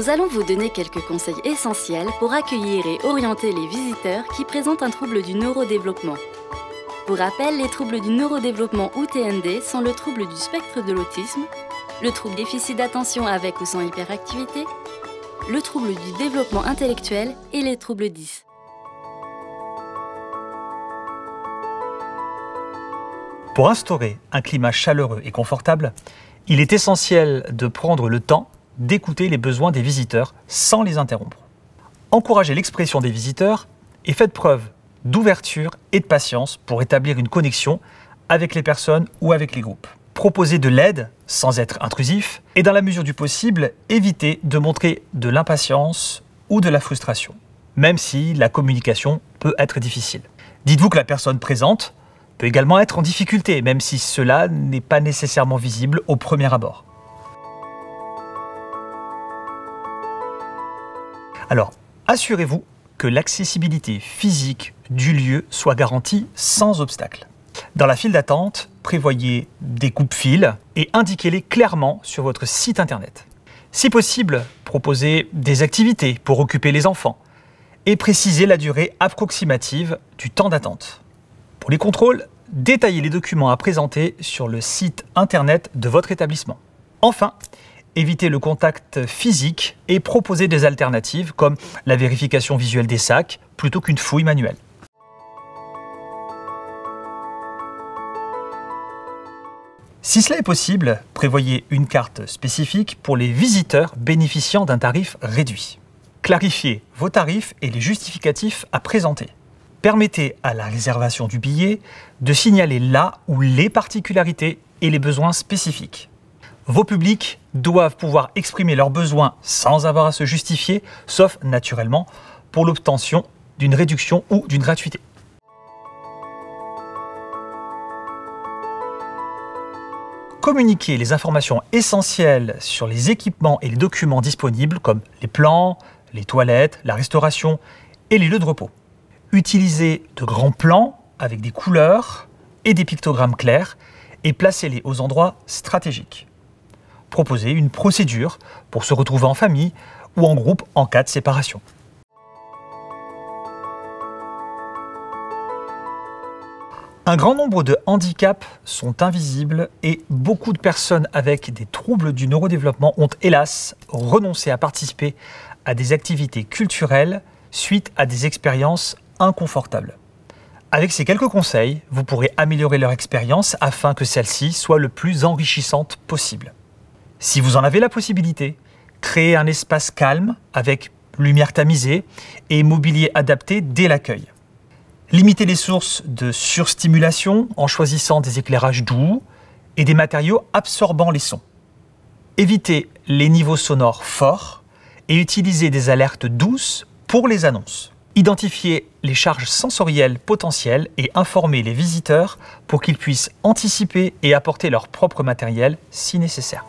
Nous allons vous donner quelques conseils essentiels pour accueillir et orienter les visiteurs qui présentent un trouble du neurodéveloppement. Pour rappel, les troubles du neurodéveloppement ou TND sont le trouble du spectre de l'autisme, le trouble déficit d'attention avec ou sans hyperactivité, le trouble du développement intellectuel et les troubles 10. Pour instaurer un climat chaleureux et confortable, il est essentiel de prendre le temps d'écouter les besoins des visiteurs sans les interrompre. Encouragez l'expression des visiteurs et faites preuve d'ouverture et de patience pour établir une connexion avec les personnes ou avec les groupes. Proposez de l'aide sans être intrusif et dans la mesure du possible, évitez de montrer de l'impatience ou de la frustration, même si la communication peut être difficile. Dites-vous que la personne présente peut également être en difficulté, même si cela n'est pas nécessairement visible au premier abord. Alors, assurez-vous que l'accessibilité physique du lieu soit garantie sans obstacle. Dans la file d'attente, prévoyez des coupes-files et indiquez-les clairement sur votre site internet. Si possible, proposez des activités pour occuper les enfants et précisez la durée approximative du temps d'attente. Pour les contrôles, détaillez les documents à présenter sur le site internet de votre établissement. Enfin, évitez le contact physique et proposez des alternatives comme la vérification visuelle des sacs plutôt qu'une fouille manuelle. Si cela est possible, prévoyez une carte spécifique pour les visiteurs bénéficiant d'un tarif réduit. Clarifiez vos tarifs et les justificatifs à présenter. Permettez à la réservation du billet de signaler là où les particularités et les besoins spécifiques. Vos publics doivent pouvoir exprimer leurs besoins sans avoir à se justifier, sauf naturellement pour l'obtention d'une réduction ou d'une gratuité. Communiquez les informations essentielles sur les équipements et les documents disponibles comme les plans, les toilettes, la restauration et les lieux de repos. Utilisez de grands plans avec des couleurs et des pictogrammes clairs et placez-les aux endroits stratégiques. Proposez une procédure pour se retrouver en famille ou en groupe en cas de séparation. Un grand nombre de handicaps sont invisibles et beaucoup de personnes avec des troubles du neurodéveloppement ont hélas renoncé à participer à des activités culturelles suite à des expériences inconfortables. Avec ces quelques conseils, vous pourrez améliorer leur expérience afin que celle-ci soit le plus enrichissante possible. Si vous en avez la possibilité, créez un espace calme avec lumière tamisée et mobilier adapté dès l'accueil. Limitez les sources de surstimulation en choisissant des éclairages doux et des matériaux absorbant les sons. Évitez les niveaux sonores forts et utilisez des alertes douces pour les annonces. Identifiez les charges sensorielles potentielles et informez les visiteurs pour qu'ils puissent anticiper et apporter leur propre matériel si nécessaire.